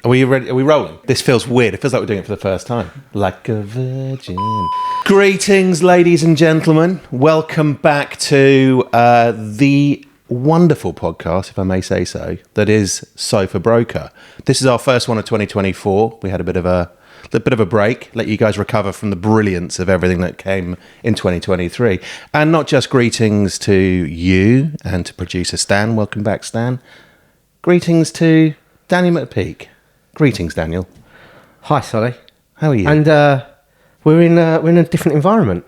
Are we ready? Are we rolling? This feels weird. It feels like we're doing it for the first time. Like a virgin. Greetings, ladies and gentlemen. Welcome back to the wonderful podcast, if I may say so, that is Sofa Broker. This is our first one of 2024. We had a bit of a break, let you guys recover from the brilliance of everything that came in 2023. And not just greetings to you and to producer Stan. Welcome back, Stan. Greetings to Daniel McPeake. Greetings, Daniel. Hi, Solly. How are you? And we're in a different environment.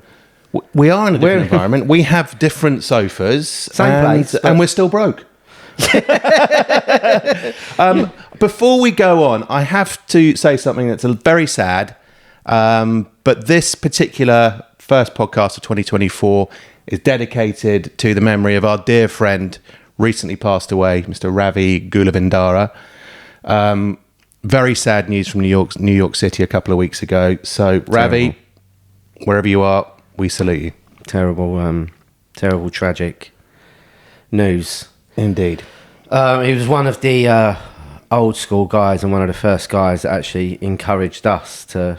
We are in a different environment. We have different sofas. Same place. And we're still broke. Before we go on, I have to say something that's very sad. But this particular first podcast of 2024 is dedicated to the memory of our dear friend, recently passed away, Mr. Ravi Gulavindara. Very sad news from New York City a couple of weeks ago. So, Ravi, wherever you are, we salute you. Terrible, tragic news. Indeed. He was one of the old school guys and one of the first guys that actually encouraged us to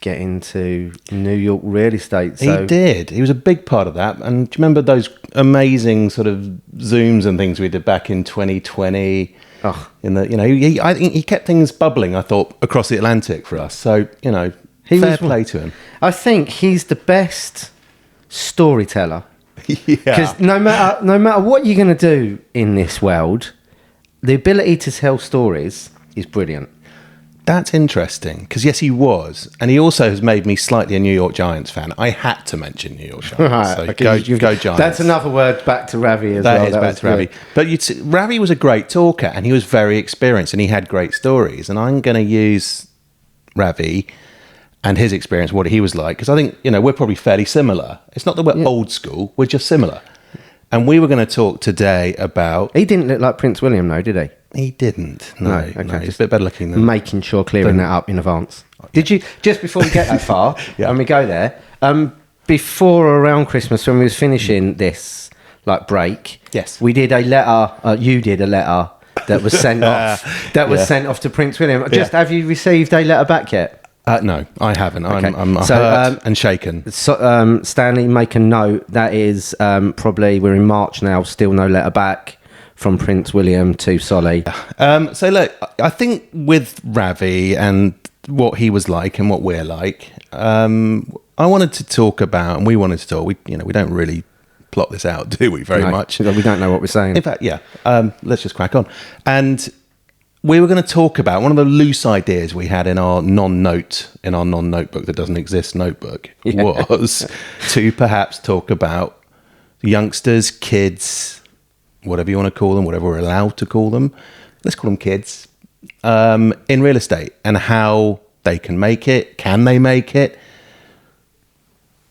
get into New York real estate. So he did. He was a big part of that. And do you remember those amazing sort of Zooms and things we did back in 2020? Oh. I think he kept things bubbling, I thought, across the Atlantic for us. So, fair play to him. I think he's the best storyteller. Yeah. Because no matter what you're going to do in this world, the ability to tell stories is brilliant. That's interesting, because yes, he was. And he also has made me slightly a New York Giants fan. I had to mention New York Giants. Right, so okay, go Giants. That's another word back to Ravi as well. That is back to Ravi. But Ravi was a great talker, and he was very experienced, and he had great stories. And I'm going to use Ravi and his experience, what he was like, because I think, we're probably fairly similar. It's not that we're old school, we're just similar. And we were going to talk today about... He didn't look like Prince William, though, did he? He didn't. No. Okay. He's a bit better looking than... Making sure clearing that up in advance. Did you, just before we get that far, and we go there, before or around Christmas, when we was finishing this, break... Yes. We did a letter, you did a letter that was sent off, sent off to Prince William. Have you received a letter back yet? No, I haven't. Okay. I'm hurt and shaken. So, Stanley, make a note. That is probably, we're in March now, still no letter back from Prince William to Solly. So look, I think with Ravi and what he was like and what we're like, I wanted to talk about, and we wanted to talk, we don't really plot this out, do we, very much? We don't know what we're saying. In fact, yeah, let's just crack on. And we were going to talk about one of the loose ideas we had in our non-notebook that doesn't exist notebook was to perhaps talk about youngsters, kids, whatever you want to call them, whatever we're allowed to call them. Let's call them kids in real estate and how they can make it. Can they make it?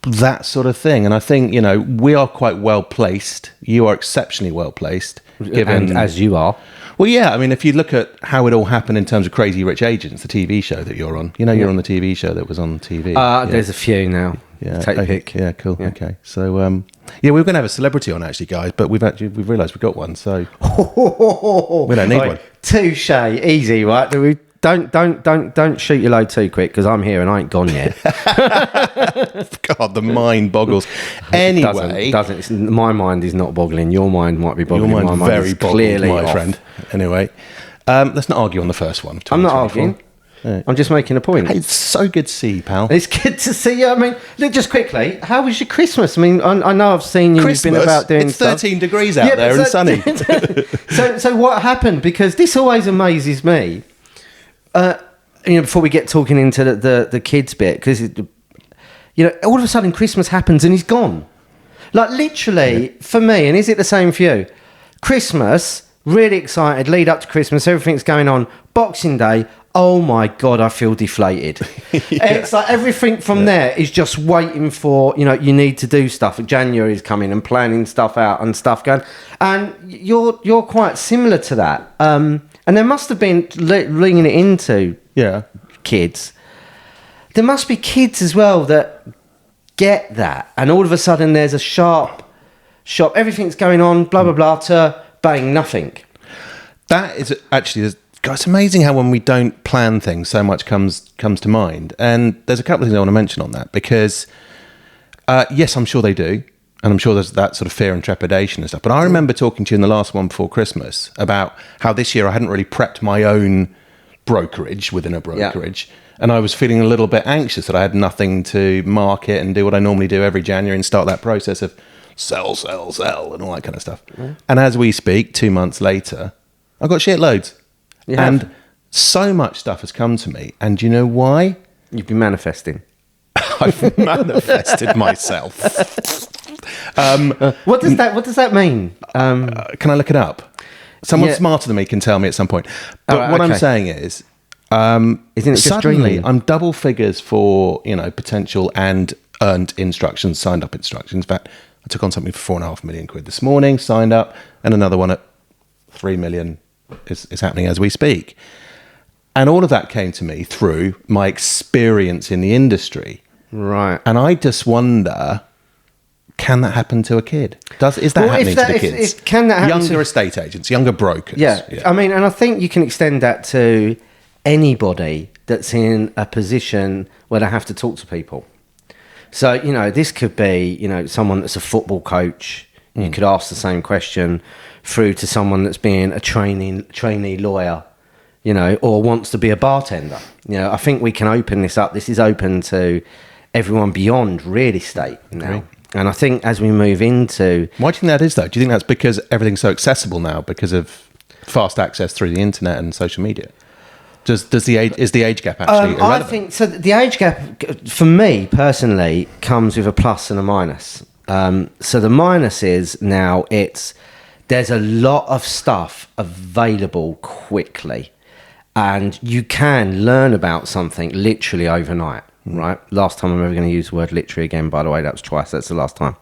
That sort of thing. And I think, we are quite well placed. You are exceptionally well placed. And as you are. Well, yeah, I mean, if you look at how it all happened in terms of Crazy Rich Agents, the TV show that you're on, you're on the TV show that was on TV. There's a few now. Yeah, Take a pick. Yeah, cool. Yeah. Okay, so we were going to have a celebrity on actually, guys, but we've realised we've got one, so we don't need one. Touche, easy, right? Don't shoot your load too quick because I'm here and I ain't gone yet. God, the mind boggles. Anyway, doesn't. My mind is not boggling. Your mind might be boggling. Your my mind very boggled, clearly my off. friend. Anyway, let's not argue on the first one. I'm not arguing. Yeah. I'm just making a point. Hey, it's so good to see you, pal. It's good to see you. I mean, look, just quickly, how was your Christmas? I mean, I know I've seen you. You've been about doing it's 13 degrees out there and sunny. So what happened? Because this always amazes me. Before we get talking into the kids bit, because all of a sudden Christmas happens and he's gone. Like literally for me, and is it the same for you? Christmas, really excited, lead up to Christmas, everything's going on. Boxing Day, oh my God, I feel deflated. It's like everything from there is just waiting for, you need to do stuff. January's coming and planning stuff out and stuff going. And you're quite similar to that. And there must have been, leaning it into kids, there must be kids as well that get that. And all of a sudden there's a sharp shop, everything's going on, blah, blah, blah, to bang, nothing. That is actually God, it's amazing how when we don't plan things, so much comes to mind. And there's a couple of things I want to mention on that because, yes, I'm sure they do. And I'm sure there's that sort of fear and trepidation and stuff. But I remember talking to you in the last one before Christmas about how this year I hadn't really prepped my own brokerage within a brokerage. Yeah. And I was feeling a little bit anxious that I had nothing to market and do what I normally do every January and start that process of sell, and all that kind of stuff. Mm. And as we speak, 2 months later, I've got shitloads. And so much stuff has come to me. And do you know why? You've been manifesting. I've manifested myself. What does that mean? Can I look it up? Someone smarter than me can tell me at some point. But what I'm saying is, isn't it just suddenly dreaming? I'm double figures for potential and earned instructions, signed up instructions. In fact, I took on something for £4.5 million this morning, signed up, and another one at 3 million is happening as we speak. And all of that came to me through my experience in the industry. Right. And I just wonder, can that happen to a kid? Is that happening to the kids? Can that happen younger estate agents, younger brokers? Yeah. I mean, and I think you can extend that to anybody that's in a position where they have to talk to people. So, this could be, someone that's a football coach. You could ask the same question through to someone that's being a trainee lawyer, or wants to be a bartender. I think we can open this up. This is open to everyone beyond real estate now. Right. And I think as we move into... Why do you think that is, though? Do you think that's because everything's so accessible now because of fast access through the internet and social media? Is the age gap actually irrelevant? I think so. The age gap, for me personally, comes with a plus and a minus. So the minus is now there's a lot of stuff available quickly, and you can learn about something literally overnight. Right? Last time I'm ever going to use the word literally again, by the way, that was twice. That's the last time.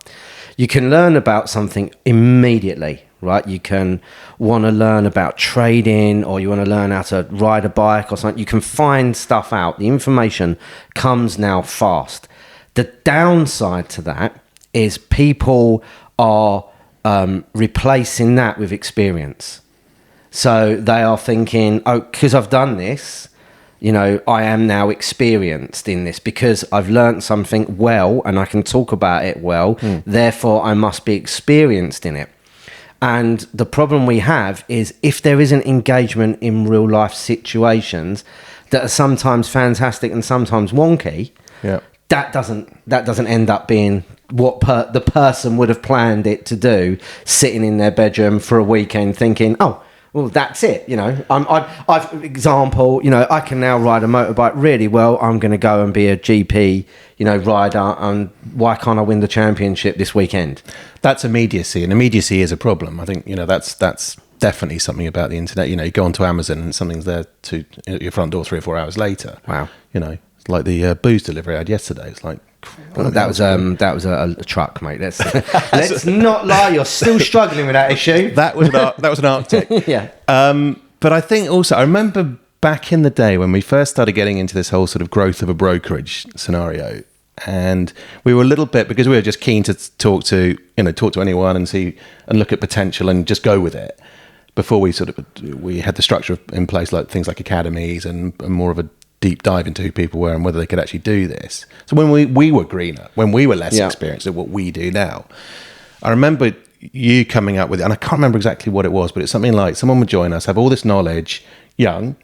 You can learn about something immediately. Right, you can want to learn about trading, or you want to learn how to ride a bike or something. You can find stuff out. The information comes now fast. The downside to that is people are replacing that with experience. So they are thinking, oh, because I've done this, I am now experienced in this because I've learned something well and I can talk about it well. Therefore, I must be experienced in it. And the problem we have is if there isn't engagement in real life situations that are sometimes fantastic and sometimes wonky, that doesn't end up being what the person would have planned it to do, sitting in their bedroom for a weekend thinking, oh, well, that's it. I can now ride a motorbike really well. I'm going to go and be a GP, rider. And why can't I win the championship this weekend? That's immediacy, and immediacy is a problem. I think, that's definitely something about the internet. You go onto Amazon and something's there at your front door 3 or 4 hours later. Wow. It's like the booze delivery I had yesterday. It's like, that was a truck, mate. Let's not lie. You're still struggling with that issue. That was an Arctic. Yeah. But I think also I remember back in the day when we first started getting into this whole sort of growth of a brokerage scenario, and we were a little bit, because we were just keen to talk to anyone and see and look at potential and just go with it. Before we had the structure in place, like things like academies and more of a deep dive into who people were and whether they could actually do this. So when we were greener, when we were less experienced at what we do now, I remember you coming up with it, and I can't remember exactly what it was, but it's something like someone would join us, have all this knowledge, young,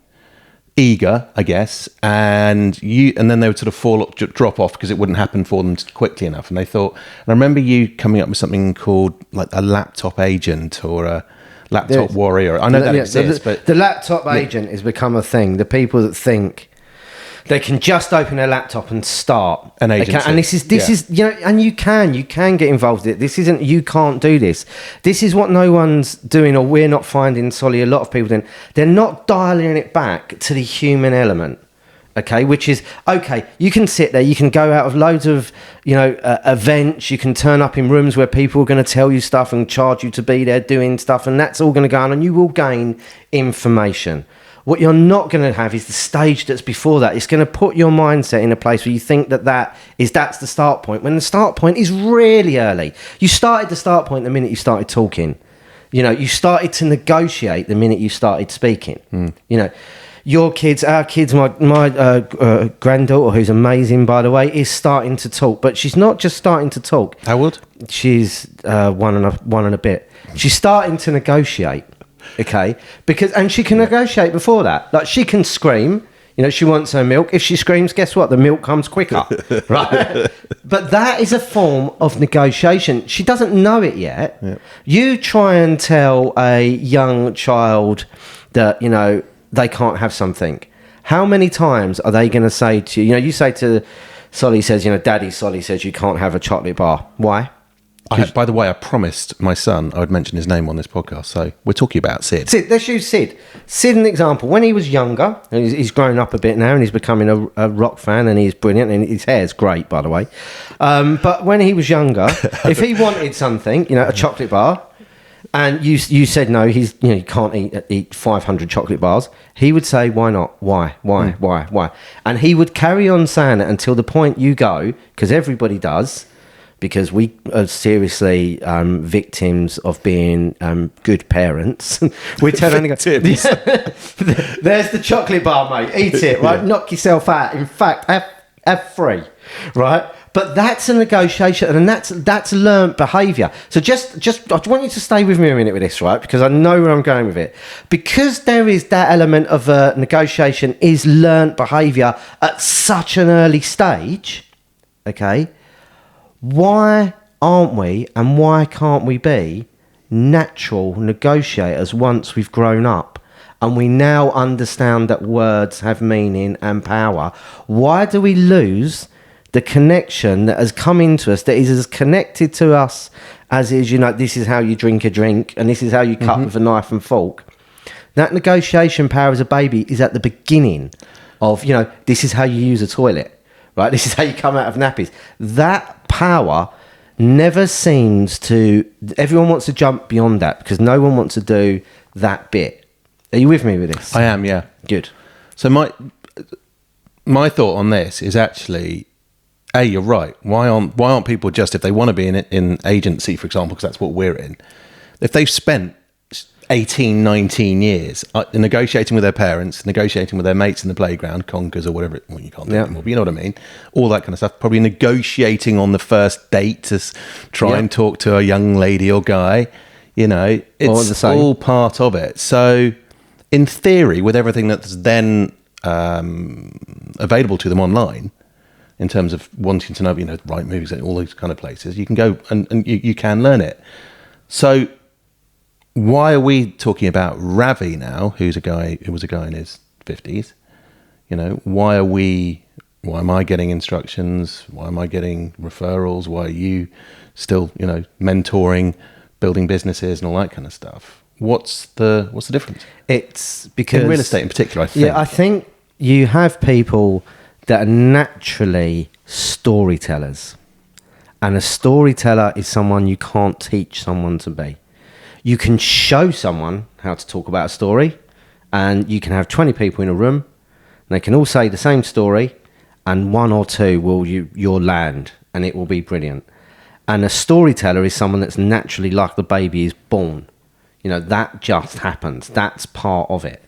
eager, I guess, and then they would sort of drop off because it wouldn't happen for them quickly enough. And they thought, and I remember you coming up with something called like a laptop agent or a laptop warrior. I know that exists, but the laptop agent has become a thing. The people that think they can just open a laptop and start an agency. And this is and you can get involved in it. This isn't, you can't do this. This is what no one's doing, or we're not finding solely a lot of people doing. They're not dialing it back to the human element. Okay, which is okay. You can sit there, you can go out of loads of events, you can turn up in rooms where people are going to tell you stuff and charge you to be there doing stuff, and that's all going to go on, and you will gain information. What you're not going to have is the stage that's before that. It's going to put your mindset in a place where you think that's the start point, when the start point is really early. You started the start point the minute you started talking. You started to negotiate the minute you started speaking. Your kids, our kids, my granddaughter, who's amazing, by the way, is starting to talk. But she's not just starting to talk. How old? She's one and a bit. She's starting to negotiate, okay? And she can negotiate before that. Like, she can scream. She wants her milk. If she screams, guess what? The milk comes quicker, right? But that is a form of negotiation. She doesn't know it yet. Yeah. You try and tell a young child that, they can't have something. How many times are they going to say to you, you say to Solly says, Daddy, Solly says you can't have a chocolate bar. Why? By the way, I promised my son I would mention his name on this podcast, so we're talking about Sid. Let's use Sid. Sid, an example. When he was younger, and he's grown up a bit now, and he's becoming a rock fan, and he's brilliant, and his hair's great, by the way. But when he was younger, if he wanted something, a chocolate bar, and you said no, he can't eat 500 chocolate bars, he would say, why not? Why? And he would carry on saying it until the point you go, because everybody does, because we are seriously victims of being good parents. We turn around and go, there's the chocolate bar, mate. Eat it, right? Knock yourself out. In fact, have 3, right? But that's a negotiation, and that's learnt behaviour. So just I want you to stay with me a minute with this, right? Because I know where I'm going with it. Because there is that element of negotiation is learnt behaviour at such an early stage, okay? Why aren't we, and why can't we be natural negotiators once we've grown up and we now understand that words have meaning and power? Why do we lose the connection that has come into us, that is as connected to us as is, this is how you drink a drink and this is how you cut with a knife and fork? That negotiation power as a baby is at the beginning of, this is how you use a toilet, right? This is how you come out of nappies. That power never seems to... Everyone wants to jump beyond that because no one wants to do that bit. Are you with me with this? I am, yeah. Good. So my thought on this is actually... you're right. Why aren't people just, if they want to be in agency, for example, because that's what we're in, if they've spent 18, 19 years negotiating with their parents, negotiating with their mates in the playground, conkers or whatever, you can't do it anymore, but you know what I mean? All that kind of stuff. Probably negotiating on the first date to try and talk to a young lady or guy, it's all part of it. So in theory, with everything that's then available to them online, in terms of wanting to know, right movies and all those kind of places, you can go and you can learn it. So why are we talking about Ravi now, who was a guy in his 50s? Why am I getting instructions? Why am I getting referrals? Why are you still, mentoring, building businesses and all that kind of stuff? What's the difference? It's because... In real estate in particular, I think. Yeah, I think you have people that are naturally storytellers. And a storyteller is someone you can't teach someone to be. You can show someone how to talk about a story, and you can have 20 people in a room, and they can all say the same story, and 1 or 2 you'll land, and it will be brilliant. And a storyteller is someone that's naturally like the baby is born. That just happens. That's part of it.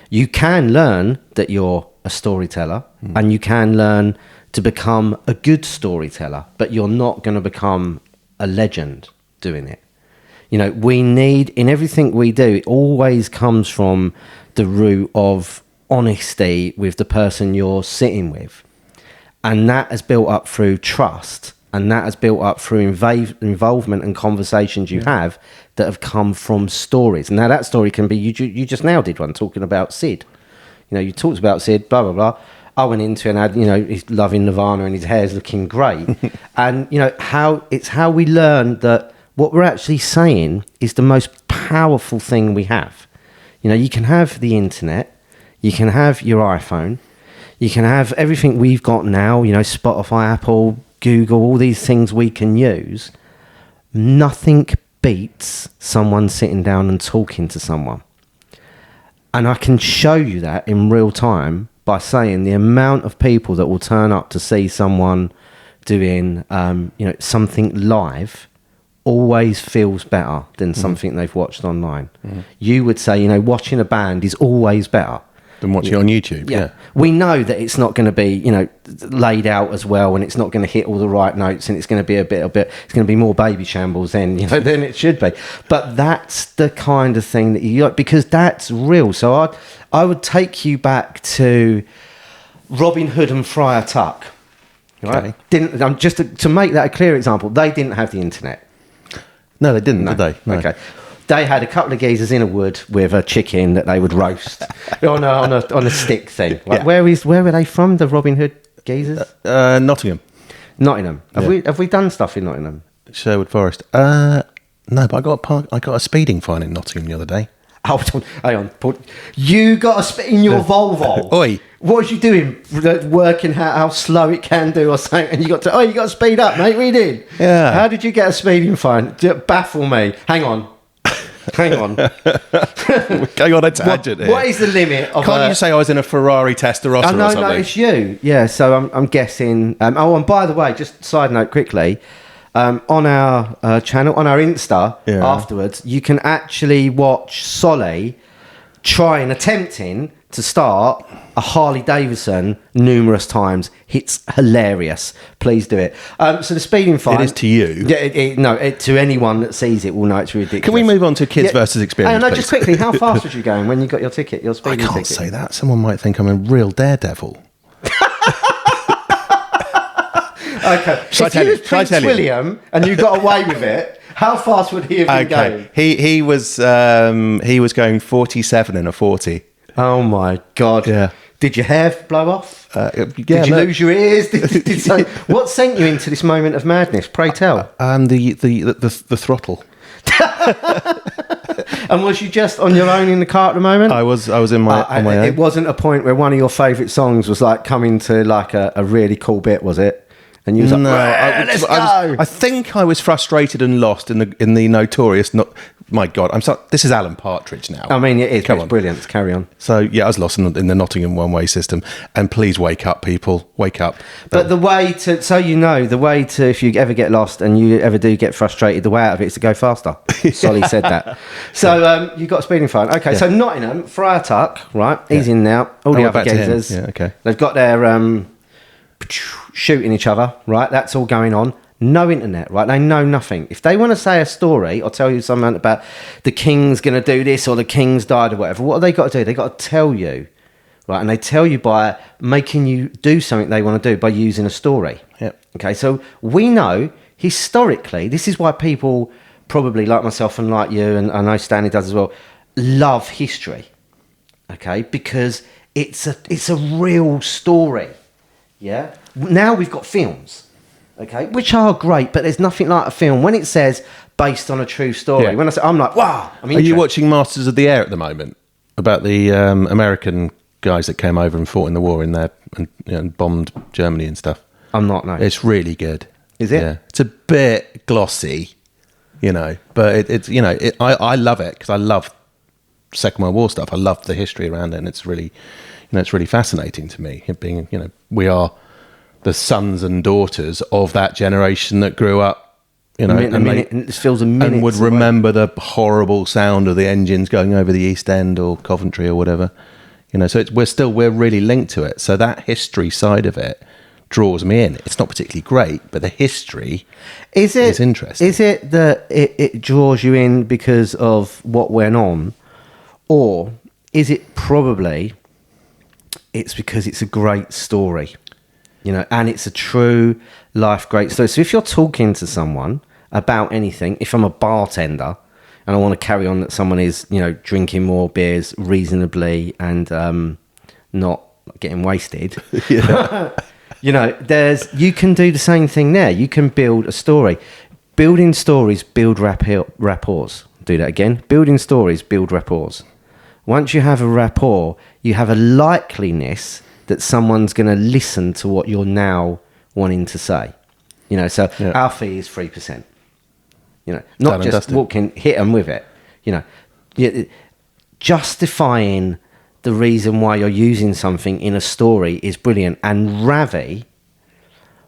You can learn that you're a storyteller, and you can learn to become a good storyteller, but you're not going to become a legend doing it. We need, in everything we do, it always comes from the root of honesty with the person you're sitting with. And that has built up through trust, and that has built up through involvement and conversations you have that have come from stories. Now that story can be, you just now did one talking about Sid. You talked about Sid, blah, blah, blah. I went into and had, he's loving Nirvana and his hair's looking great. And, how we learn that what we're actually saying is the most powerful thing we have. You can have the internet, you can have your iPhone, you can have everything we've got now, Spotify, Apple, Google, all these things we can use. Nothing beats someone sitting down and talking to someone. And I can show you that in real time by saying the amount of people that will turn up to see someone doing, something live always feels better than something they've watched online. You would say, watching a band is always better than watching it on YouTube. Yeah. We know that it's not going to be, laid out as well, and it's not going to hit all the right notes, and it's going to be it's going to be more baby shambles than it should be. But that's the kind of thing that you like, because that's real. So I would take you back to Robin Hood and Friar Tuck. Right? Okay. Just to make that a clear example, they didn't have the internet. No, they didn't, did they? No. Okay. They had a couple of geezers in a wood with a chicken that they would roast on a stick thing. Like, Yeah. where were they from? The Robin Hood geezers? Nottingham. Nottingham. Have we done stuff in Nottingham? Sherwood Forest. No, but I got a speeding fine in Nottingham the other day. Hold on, hang on. You got in your Volvo. Oi. What was you doing? Working how slow it can do or something? And you got to speed up, mate. What are you doing? Yeah. How did you get a speeding fine? Baffle me. Hang on. Going on a tangent here. What is the limit of Can't you say I was in a Ferrari Testarossa or something? No, it's you. Yeah, so I'm guessing. And by the way, just side note quickly, on our channel, on our Insta, afterwards, you can actually watch Solly attempting to start a Harley Davidson numerous times. It's hilarious. Please do it. So the speeding fine. It is to you. Yeah, to anyone that sees it will know it's ridiculous. Can we move on to kids versus experience? No, just quickly. How fast was you going when you got your ticket? Your speeding ticket. I can't say that. Someone might think I'm a real daredevil. Okay. If you was Prince William and you got away with it, how fast would he have been going? He was going 47 in a 40. Oh my God! Yeah. Did your hair blow off? Did you lose your ears? What sent you into this moment of madness? Pray tell. The throttle. And was you just on your own in the car at the moment? I was on my own. It wasn't a point where one of your favourite songs was like coming to like a really cool bit, was it? And you was like, no, let's go. I think I was frustrated and lost in the notorious. My God, I'm sorry. This is Alan Partridge now. I mean, it is. Come it's on. brilliant. Carry on. So yeah, I was lost in the Nottingham one-way system. And please wake up, people. Wake up. But the way to, if you ever get lost and you ever do get frustrated, the way out of it is to go faster. Solly said that. So you got a speeding fine. Okay, so Nottingham, Friar Tuck, right? He's in now. All the other geezers. Yeah, okay. They've got their shooting each other, right? That's all going on. No internet, right? They know nothing. If they want to say a story or tell you something about the king's going to do this or the king's died or whatever, what have they got to do? They've got to tell you, right? And they tell you by making you do something they want to do by using a story. Yep. Okay, so we know historically, this is why people probably like myself and like you, and I know Stanley does as well, love history. Okay, because it's a real story. Yeah. Now we've got films, okay, which are great, but there's nothing like a film when it says based on a true story. Yeah. When I say, I'm like, wow. Are you watching Masters of the Air at the moment about the American guys that came over and fought in the war in there and bombed Germany and stuff? I'm not. No, it's really good. Is it? Yeah, it's a bit glossy, but I love it because I love Second World War stuff. I love the history around it, and it's really. It's really fascinating to me. It being, we are the sons and daughters of that generation that grew up, it feels a minute, and would remember the horrible sound of the engines going over the East End or Coventry or whatever. So we're really linked to it. So that history side of it draws me in. It's not particularly great, but the history is interesting. Is it that it draws you in because of what went on, or is it probably? It's because it's a great story, and it's a true life great story. So if you're talking to someone about anything, if I'm a bartender and I want to carry on that someone is, drinking more beers reasonably and not getting wasted, you can do the same thing there. You can build a story. Building stories build rapports. Do that again. Building stories build rapports. Once you have a rapport, you have a likeliness that someone's going to listen to what you're now wanting to say. Our fee is 3%. Not just walking, hit them with it. Justifying the reason why you're using something in a story is brilliant. And Ravi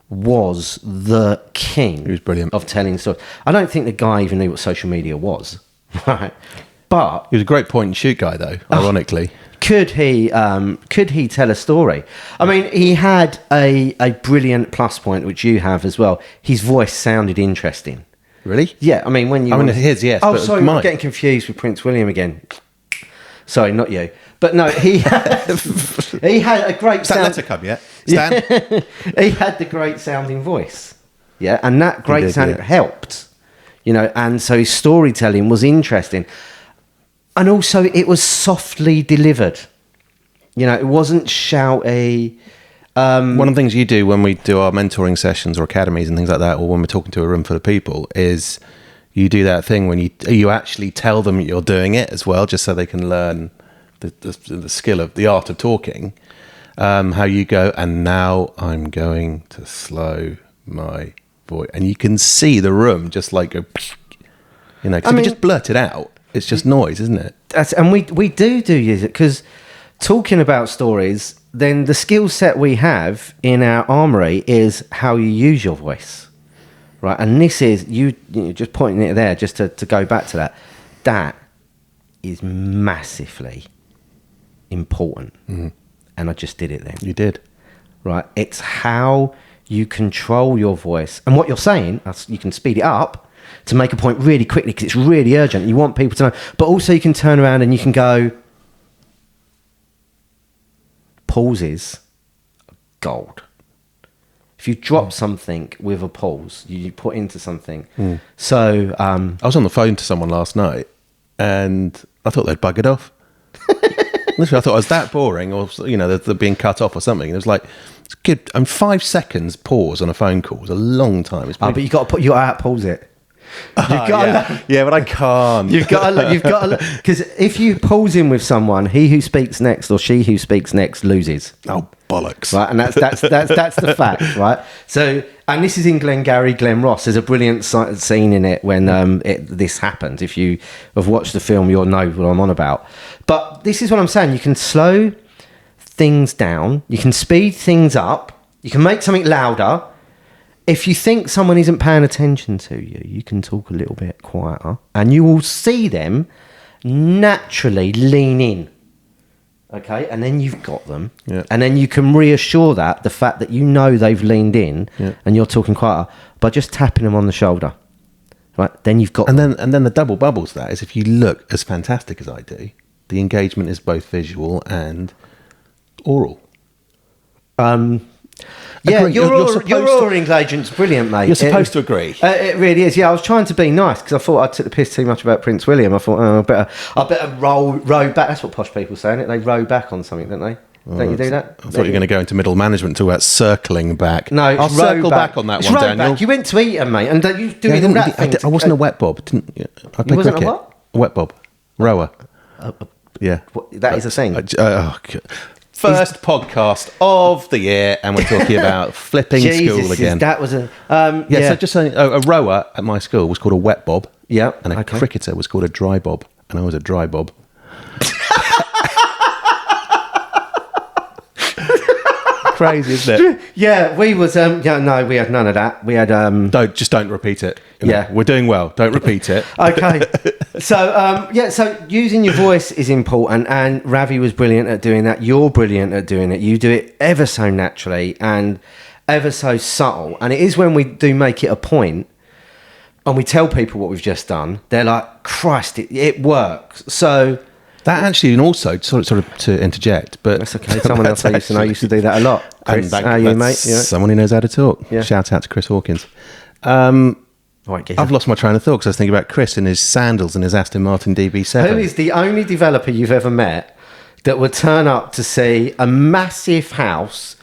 was the king. He was brilliant. Of telling stories. I don't think the guy even knew what social media was, right? But He was a great point and shoot guy, though. Ironically, could he tell a story? I mean, he had a brilliant plus point, which you have as well. His voice sounded interesting. really. Yeah, I mean, His, yes. Oh, but sorry, mine. I'm getting confused with Prince William again. Sorry, not you. But no, he had a great Is that letter come yet, Stan? he had the great sounding voice. Yeah, and that great did, sound yeah. helped, and so his storytelling was interesting. And also it was softly delivered. It wasn't shouty. One of the things you do when we do our mentoring sessions or academies and things like that, or when we're talking to a room full of people, is you do that thing when you actually tell them you're doing it as well, just so they can learn the skill of the art of talking. How you go, and now I'm going to slow my voice, and you can see the room just like go, because if you just blurt it out, it's just noise, isn't it? And we do use it, because talking about stories, then the skill set we have in our armory is how you use your voice, right? And this is you just pointing it there, just to go back to that is massively important. And I just did it then. You did. Right, it's how you control your voice, and what you're saying, you can speed it up to make a point really quickly because it's really urgent. You want people to know, but also you can turn around and you can go, pauses are gold. If you drop something with a pause, you put into something. So I was on the phone to someone last night, and I thought they'd buggered off. Literally, I thought I was that boring, or they're being cut off or something. And it was like, it's good. 5 seconds pause on a phone call is a long time. It's but you got to pause it. You've got yeah, but I can't. You've got to because if you pause in with someone, he who speaks next or she who speaks next loses. Oh, bollocks! Right, and that's the fact, right? So, and this is in Glengarry Glen Ross. There's a brilliant scene in it when this happens. If you have watched the film, you'll know what I'm on about. But this is what I'm saying: you can slow things down, you can speed things up, you can make something louder. If you think someone isn't paying attention to you, you can talk a little bit quieter, and you will see them naturally lean in. Okay, and then you've got them, and then you can reassure the fact that they've leaned in, and you're talking quieter by just tapping them on the shoulder. Right, then you've got. And then the double bubbles. That is, if you look as fantastic as I do, the engagement is both visual and oral. Yeah, your oral engagement's brilliant, mate. You're supposed to agree. It really is. Yeah, I was trying to be nice because I thought I took the piss too much about Prince William. I thought, I better row back. That's what posh people say, isn't it? They row back on something, don't they? Don't you do that? I thought you were going to go into middle management and talk about circling back. No, I'll circle back on that one, Daniel. Back. You went to Eton, mate, and you doing all that thing. I wasn't a wet bob. I played wasn't cricket. a what? A wet bob. Rower. Yeah. That is a thing. First podcast of the year, and we're talking about flipping school again. That was a So just saying, a rower at my school was called a wet bob. Yeah, and a cricketer was called a dry bob, and I was a dry bob. Crazy, isn't it? Yeah, we was no, we had none of that. We had don't repeat it. We're doing well. Don't repeat it. Okay. So using your voice is important, and Ravi was brilliant at doing that. You're brilliant at doing it. You do it ever so naturally and ever so subtle. And it is when we do make it a point and we tell people what we've just done, they're like, Christ, it works. So that actually, and also sort of to interject, but that's okay. Someone else I used to know used to do that a lot. Chris, how are you, mate? Yeah. Someone who knows how to talk. Yeah. Shout out to Chris Hawkins. I've lost my train of thought because I was thinking about Chris and his sandals and his Aston Martin DB7. Who is the only developer you've ever met that would turn up to see a massive house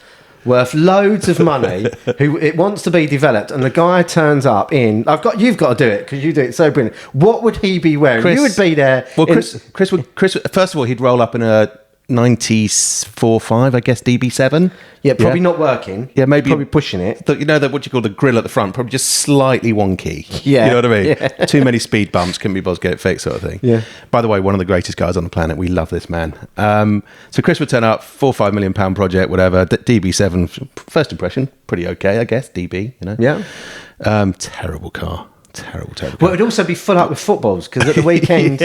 worth loads of money, who it wants to be developed, and the guy turns up in, you've got to do it because you do it so brilliant. What would he be wearing? Chris, you would be there. Well, Chris would first of all, he'd roll up in a 94.5, I guess, DB7. Yeah, probably not working. Yeah, maybe probably pushing it. You know, what you call the grill at the front, probably just slightly wonky. Yeah. You know what I mean? Yeah. Too many speed bumps, couldn't be bothered to get it fixed, sort of thing. Yeah. By the way, one of the greatest guys on the planet. We love this man. So Chris would turn up, £4-5 million project, whatever. DB7, first impression, pretty okay, I guess. DB, you know. Yeah. Terrible car. Terrible. Well, it'd also be full up with footballs because at the weekend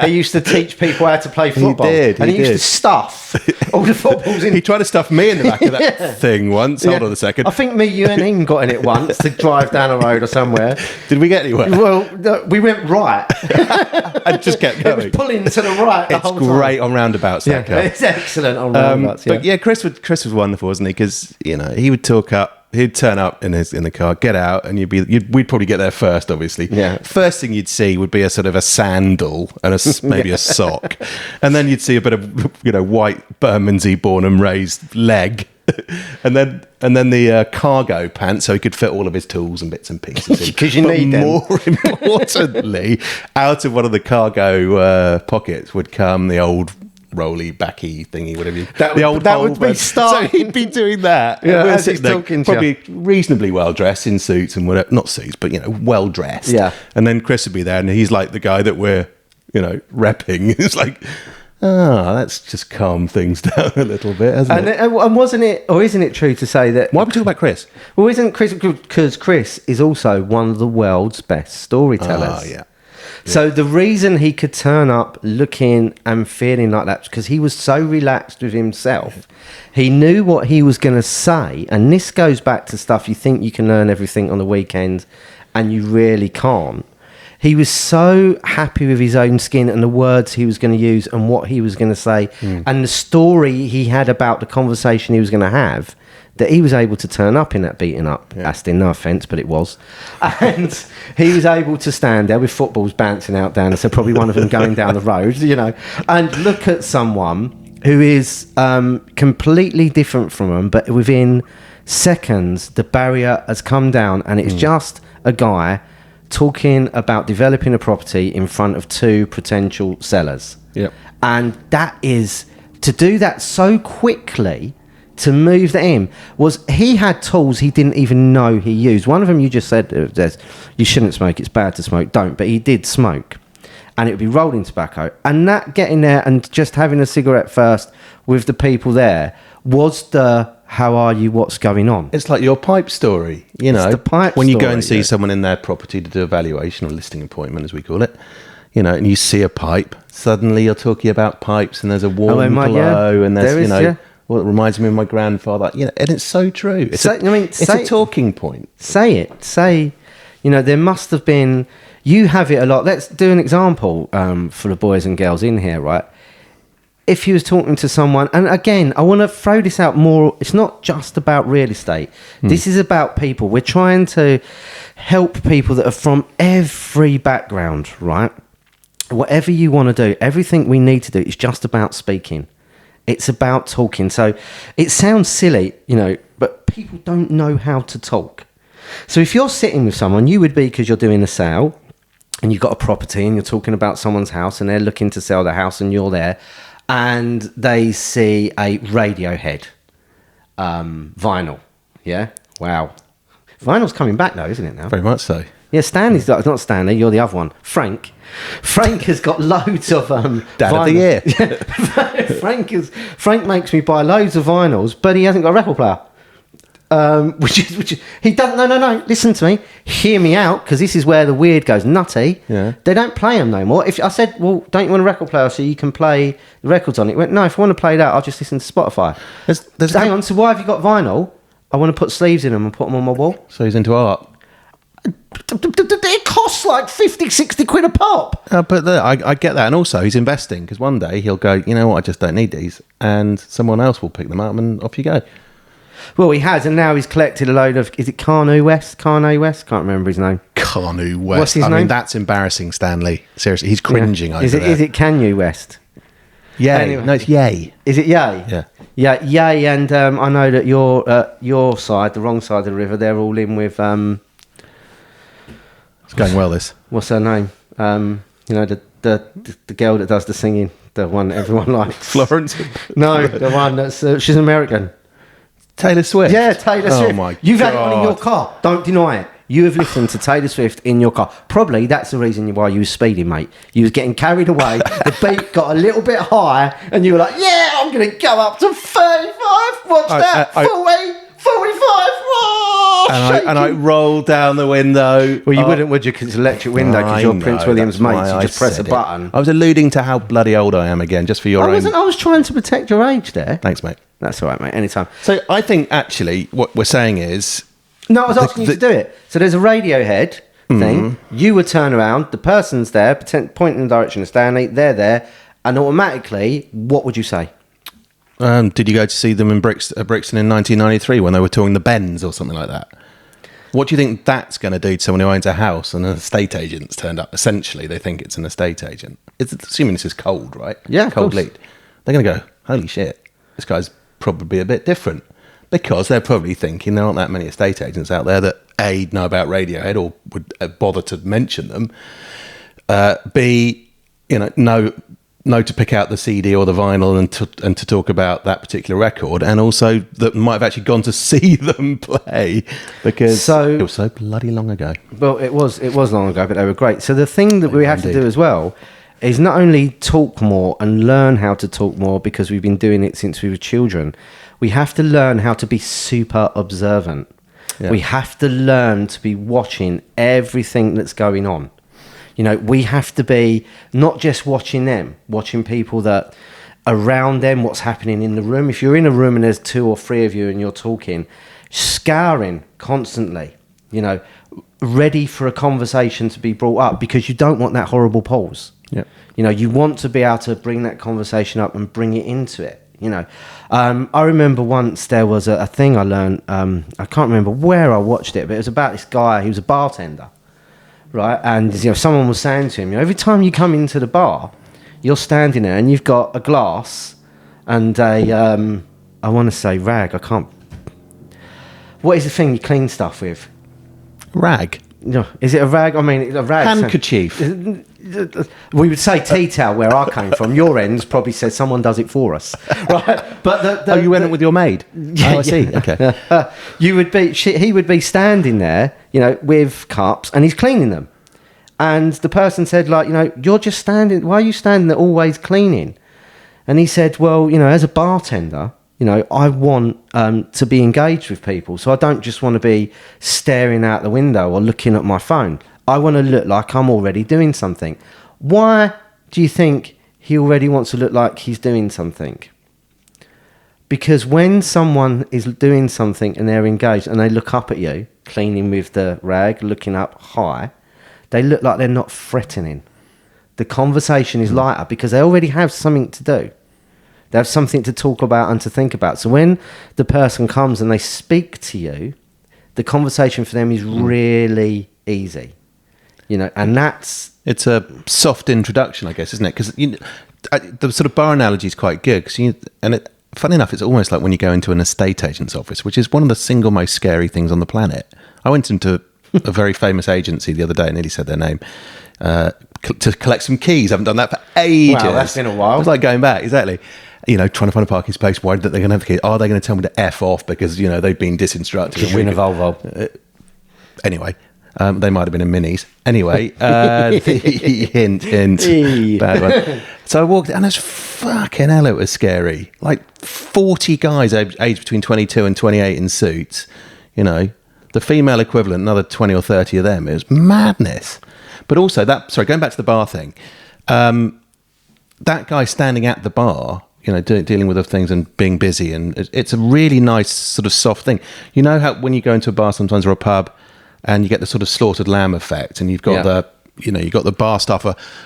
he used to teach people how to play football. He used to stuff all the footballs in. He tried to stuff me in the back of that thing once. Hold on a second. I think me, you, and him got in it once to drive down a road or somewhere. Did we get anywhere? Well, we went right. I just kept going. It was pulling to the right. The it's whole great time. on roundabouts. That car. It's excellent on roundabouts. But yeah, Chris was wonderful, wasn't he? Because he would talk up. He'd turn up in the car, get out, and we'd probably get there first, obviously. Yeah. First thing you'd see would be a sort of a sandal and maybe a sock, and then you'd see a bit of white Bermondsey born and raised leg, and then the cargo pants, so he could fit all of his tools and bits and pieces in. Because you need them. More importantly, out of one of the cargo pockets would come the old rolly backy thingy, whatever that would be starting. So he'd be doing that. Yeah, We're as sitting he's there, talking to probably reasonably well dressed in suits and whatever, not suits, but well dressed. Yeah. And then Chris would be there, and he's like the guy that we're repping. It's like, let's just calm things down a little bit, hasn't it? And wasn't it, or isn't it true to say that? Why are we talking about Chris? Well, isn't Chris, because Chris is also one of the world's best storytellers. Yeah. So the reason he could turn up looking and feeling like that is because he was so relaxed with himself. He knew what he was going to say. And this goes back to stuff you think you can learn everything on the weekend and you really can't. He was so happy with his own skin and the words he was going to use and what he was going to say and the story he had about the conversation he was going to have, that he was able to turn up in that beating up Aston, no offence, but it was. And he was able to stand there with footballs bouncing out down, so probably one of them going down the road, and look at someone who is completely different from him, but within seconds, the barrier has come down and it's just a guy talking about developing a property in front of two potential sellers. Yep. And that is, to do that so quickly, to move that in, he had tools he didn't even know he used. One of them you just said, you shouldn't smoke, it's bad to smoke, don't. But he did smoke. And it would be rolling tobacco. And that getting there and just having a cigarette first with the people there was the, how are you, what's going on? It's like your pipe story, It's the pipe when you go story, and see someone in their property to do a valuation or listing appointment, as we call it, and you see a pipe, suddenly you're talking about pipes and there's a warm glow and there's, well, it reminds me of my grandfather, and it's so true. It's a talking point. Say it. Say, there must have been, you have it a lot. Let's do an example for the boys and girls in here, right? If you was talking to someone, and again, I want to throw this out more, it's not just about real estate. This is about people. We're trying to help people that are from every background, right? Whatever you want to do, everything we need to do is just about speaking. It's about talking. So it sounds silly, but people don't know how to talk. So if you're sitting with someone, you would be, because you're doing a sale and you've got a property and you're talking about someone's house and they're looking to sell the house and you're there and they see a Radiohead vinyl. Yeah? Wow. Vinyl's coming back though, isn't it now? Very much so. Yeah, Stanley's not Stanley, you're the other one. Frank has got loads of Dad vinyl. of the year. Frank makes me buy loads of vinyls, but he hasn't got a record player. Which is he doesn't. No. Listen to me. Hear me out, because this is where the weird goes nutty. Yeah. They don't play them no more. If I said, well, don't you want a record player so you can play the records on it? He went, no. If I want to play that, I'll just listen to Spotify. Hang on. So why have you got vinyl? I want to put sleeves in them and put them on my wall. So he's into art. It costs like 50, 60 quid a pop. But I get that. And also, he's investing, because one day he'll go, you know what, I just don't need these. And someone else will pick them up and off you go. Well, he has, and now he's collected a load of... Is it Kanye West? Can't remember his name. Kanye West. What's his name? I mean, that's embarrassing, Stanley. Seriously, he's cringing over there. Is it Kanye West? Yay. Anyway. No, it's Yay. Is it Yay? Yeah. Yeah, Yay, and I know that your side, the wrong side of the river, they're all in with... It's going well, this. What's her name? The girl that does the singing. The one everyone likes. Florence? No, the one that's... she's American. Taylor Swift? Yeah, Taylor Swift. Oh, my You've God. had it on in your car. Don't deny it. You have listened to Taylor Swift in your car. Probably that's the reason why you were speeding, mate. You was getting carried away. The beat got a little bit high, and you were like, yeah, I'm going to go up to 35. Watch that. 40, 45. Oh, and I rolled down the window. Well, you wouldn't, would you? Because it's electric window, because you're Prince William's mate. So you just press a said it. button. I was alluding to how bloody old I am again, just for your own... I was trying to protect your age there. Thanks, mate. That's all right, mate. Anytime. So I think, actually, what we're saying is... No, I was asking you to do it. So there's a radio head thing. You would turn around. The person's there, pointing in the direction of Stanley. They're there. And automatically, what would you say? Did you go to see them in Brixton in 1993 when they were touring the Bends or something like that? What do you think that's going to do to someone who owns a house and an estate agent's turned up? Essentially, they think it's an estate agent. It's assuming this is cold, right? Yeah, cold lead. They're going to go, holy shit, this guy's probably a bit different. Because they're probably thinking there aren't that many estate agents out there that A, know about Radiohead or would bother to mention them. B, know to pick out the CD or the vinyl and to talk about that particular record, and also that might have actually gone to see them play because it was so bloody long ago. Well, it was long ago, but they were great. So the thing that we have to do as well is not only talk more and learn how to talk more, because we've been doing it since we were children. We have to learn how to be super observant. Yeah. We have to learn to be watching everything that's going on. We have to be not just watching them, watching people that around them, what's happening in the room. If you're in a room and there's 2 or 3 of you and you're talking, scouring constantly, ready for a conversation to be brought up, because you don't want that horrible pause. Yeah. You want to be able to bring that conversation up and bring it into it. I remember once there was a thing I learned. I can't remember where I watched it, but it was about this guy. He was a bartender, right? And someone was saying to him, every time you come into the bar, you're standing there and you've got a glass and a I want to say rag. I can't. What is the thing you clean stuff with? Rag. No, is it a rag? I mean, a rag. Handkerchief. We would say tea towel where I came from. Your ends probably said someone does it for us, right? But you went with your maid. I see. Okay. He would be standing there, with cups, and he's cleaning them. And the person said, you're just standing. Why are you standing there always cleaning? And he said, well, as a bartender, I want to be engaged with people. So I don't just want to be staring out the window or looking at my phone. I want to look like I'm already doing something. Why do you think he already wants to look like he's doing something? Because when someone is doing something and they're engaged and they look up at you, cleaning with the rag, looking up high, they look like they're not threatening. The conversation is lighter because they already have something to do. They have something to talk about and to think about. So when the person comes and they speak to you, the conversation for them is really easy. And it's a soft introduction, I guess, isn't it? Because the sort of bar analogy is quite good. Funny enough, it's almost like when you go into an estate agent's office, which is one of the single most scary things on the planet. I went into a very famous agency the other day, I nearly said their name, to collect some keys. I haven't done that for ages. Wow, that's been a while. It was like going back, exactly. Trying to find a parking space. Why that they're going to have the keys? Are they going to tell me to F off because, they've been disinstructed? Because you're in a Volvo. Anyway. They might have been in minis. Anyway, hint, bad one. So I walked, and it's fucking hell, it was scary. Like 40 guys aged between 22 and 28 in suits. The female equivalent, another 20 or 30 of them. It was madness. But also going back to the bar thing, that guy standing at the bar, dealing with other things and being busy, and it's a really nice sort of soft thing. How when you go into a bar sometimes or a pub, and you get the sort of slaughtered lamb effect, and you've got you've got the bar staff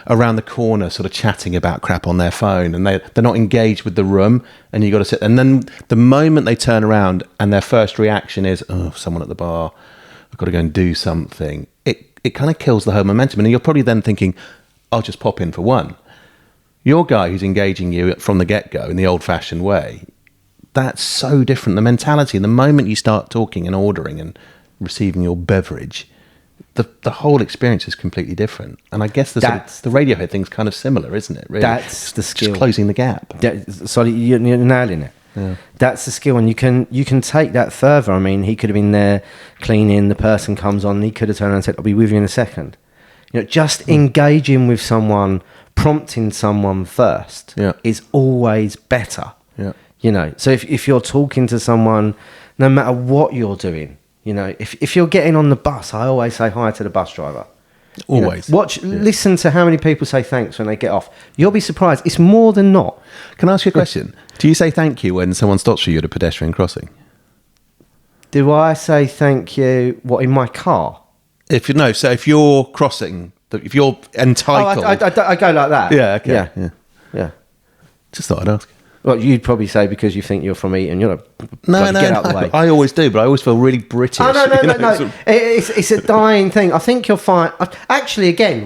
around the corner sort of chatting about crap on their phone, and they're not engaged with the room, and you got to sit. And then the moment they turn around and their first reaction is, oh, someone at the bar, I've got to go and do something. It kind of kills the whole momentum, and you're probably then thinking, I'll just pop in for one. Your guy who's engaging you from the get-go in the old-fashioned way, that's so different. The mentality, the moment you start talking and ordering and receiving your beverage, the whole experience is completely different. And I guess the Radiohead thing's kind of similar, isn't it? Really, that's the skill. Just closing the gap. Sorry, you're nailing it. Yeah. That's the skill, and you can take that further. I mean, he could have been there cleaning. The person comes on, and he could have turned around and said, "I'll be with you in a second." Just engaging with someone, prompting someone first is always better. Yeah. So if you're talking to someone, no matter what you're doing, if you're getting on the bus, I always say hi to the bus driver. Always. Listen to how many people say thanks when they get off. You'll be surprised. It's more than not. Can I ask you a question? Do you say thank you when someone stops for you at a pedestrian crossing? Do I say thank you, in my car? So if you're crossing, if you're entitled... I go like that. Yeah, okay. Yeah. Just thought I'd ask. Well, you'd probably say because you think you're from Eton, get out the way. I always do, but I always feel really British. Oh, no. It's a dying thing. I think you'll find... Actually, again,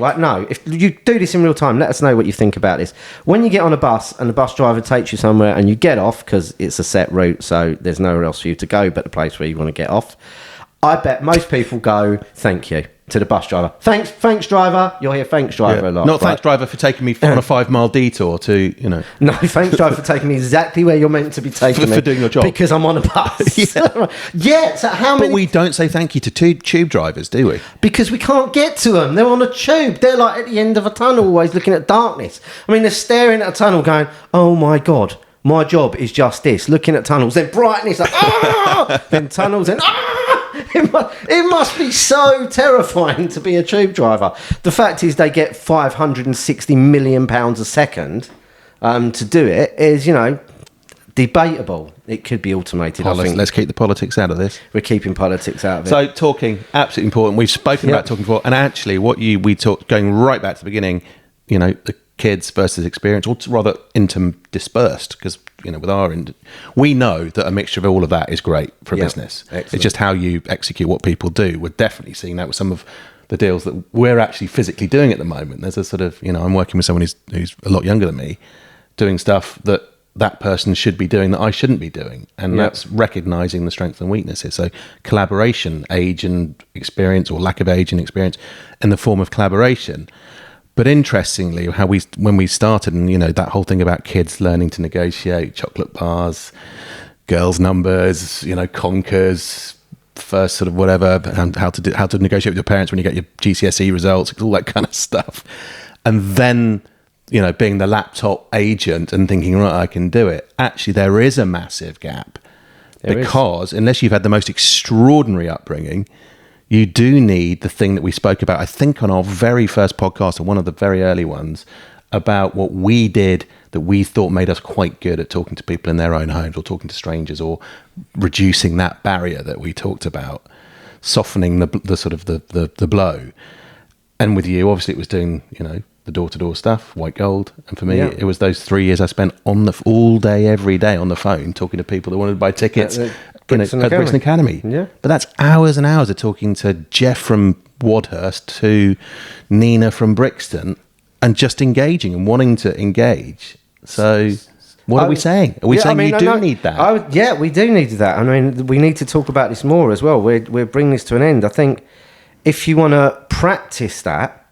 if you do this in real time, let us know what you think about this. When you get on a bus and the bus driver takes you somewhere and you get off, because it's a set route, so there's nowhere else for you to go but the place where you want to get off, I bet most people go, thank you, to the bus driver. Thanks, driver. You'll hear thanks, driver a lot. Not thanks, driver, for taking me on a 5-mile detour to, No, thanks, driver, for taking me exactly where you're meant to be taking me. For doing your job. Because I'm on a bus. So how many... But we don't say thank you to tube drivers, do we? Because we can't get to them. They're on a tube. They're like at the end of a tunnel, always looking at darkness. I mean, they're staring at a tunnel going, oh my God, my job is just this, looking at tunnels. Then brightness, then tunnels, and It must be so terrifying to be a tube driver. The fact is, they get £560 million a second to do it. Is debatable. It could be automated. I think. Let's keep the politics out of this. We're keeping politics out of it. So talking, absolutely important. We've spoken about talking before, and actually, we talked going right back to the beginning. The kids versus experience, or rather interdispersed, because with our we know that a mixture of all of that is great for a business. Excellent. It's just how you execute what people do. We're definitely seeing that with some of the deals that we're actually physically doing at the moment. There's a sort of I'm working with someone who's a lot younger than me, doing stuff that person should be doing that I shouldn't be doing, and that's recognizing the strengths and weaknesses. So collaboration, age and experience, or lack of age and experience, in the form of collaboration. But interestingly, when we started, and that whole thing about kids learning to negotiate chocolate bars, girls' numbers, conkers, first sort of whatever, and how to negotiate with your parents when you get your GCSE results, all that kind of stuff, and then being the laptop agent and thinking, right, I can do it. Actually, there is a massive gap because unless you've had the most extraordinary upbringing, you do need the thing that we spoke about, I think, on our very first podcast, or one of the very early ones, about what we did that we thought made us quite good at talking to people in their own homes, or talking to strangers, or reducing that barrier that we talked about, softening the sort of the blow. And with you, obviously, it was doing, the door-to-door stuff, white gold. And for me, it was those 3 years I spent all day, every day on the phone, talking to people that wanted to buy tickets at Brixton Academy. Yeah. But that's hours and hours of talking to Jeff from Wadhurst to Nina from Brixton, and just engaging and wanting to engage. So what are we saying? Are we saying you do need that? We do need that. I mean, we need to talk about this more as well. We're bringing this to an end. I think if you want to practice that,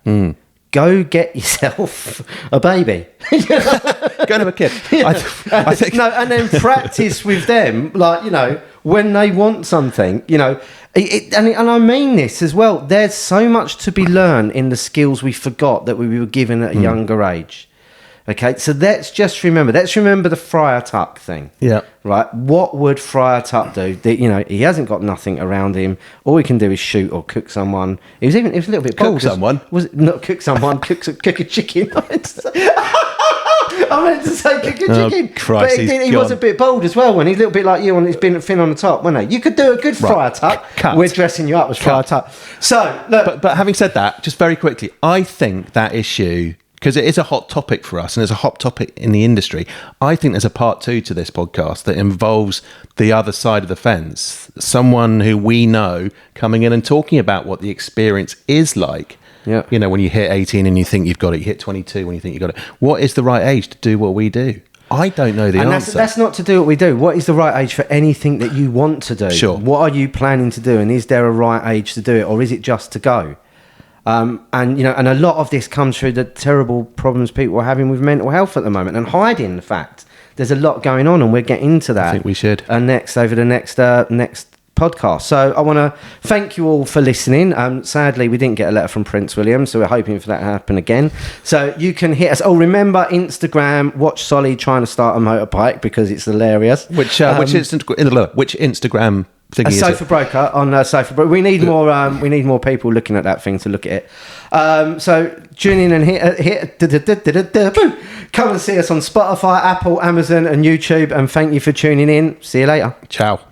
go get yourself a baby. Go and have a kid. I think. No, and then practice with them, when they want something, and I mean this as well. There's so much to be learned in the skills we forgot that we were given at a younger age. Okay, so let's remember the Friar Tuck thing. Yeah. Right? What would Friar Tuck do? He hasn't got nothing around him. All he can do is shoot or cook someone. He was a little bit bold. Cook someone? Was it not cook someone? cook a chicken. I meant to say cook a chicken. Christ, but he was a bit bold as well, when he's a little bit like you, and he's been thin on the top, wasn't he? You could do a good Friar Tuck. We're dressing you up as Friar Tuck. So, look. But having said that, just very quickly, I think that issue, because it is a hot topic for us, and it's a hot topic in the industry, I think there's a part 2 to this podcast that involves the other side of the fence. Someone who we know coming in and talking about what the experience is like. Yeah. When you hit 18 and you think you've got it, you hit 22 when you think you've got it. What is the right age to do what we do? I don't know the answer. That's not to do what we do. What is the right age for anything that you want to do? Sure. What are you planning to do? And is there a right age to do it? Or is it just to go? And you know, and a lot of this comes through the terrible problems people are having with mental health at the moment, and hiding the fact there's a lot going on, and we'll get into that. I think we should next podcast. So I want to thank you all for listening. Sadly, we didn't get a letter from Prince William, so we're hoping for that to happen again. So you can hit us. Oh, remember Instagram, watch Solly trying to start a motorbike because it's hilarious. Which Instagram thing is Sofa it? Broker on Sofa Broker. We need more people looking at that thing to look at it. So tune in and hit boom. Come and see us on Spotify, Apple, Amazon and YouTube, and thank you for tuning in. See you later. Ciao.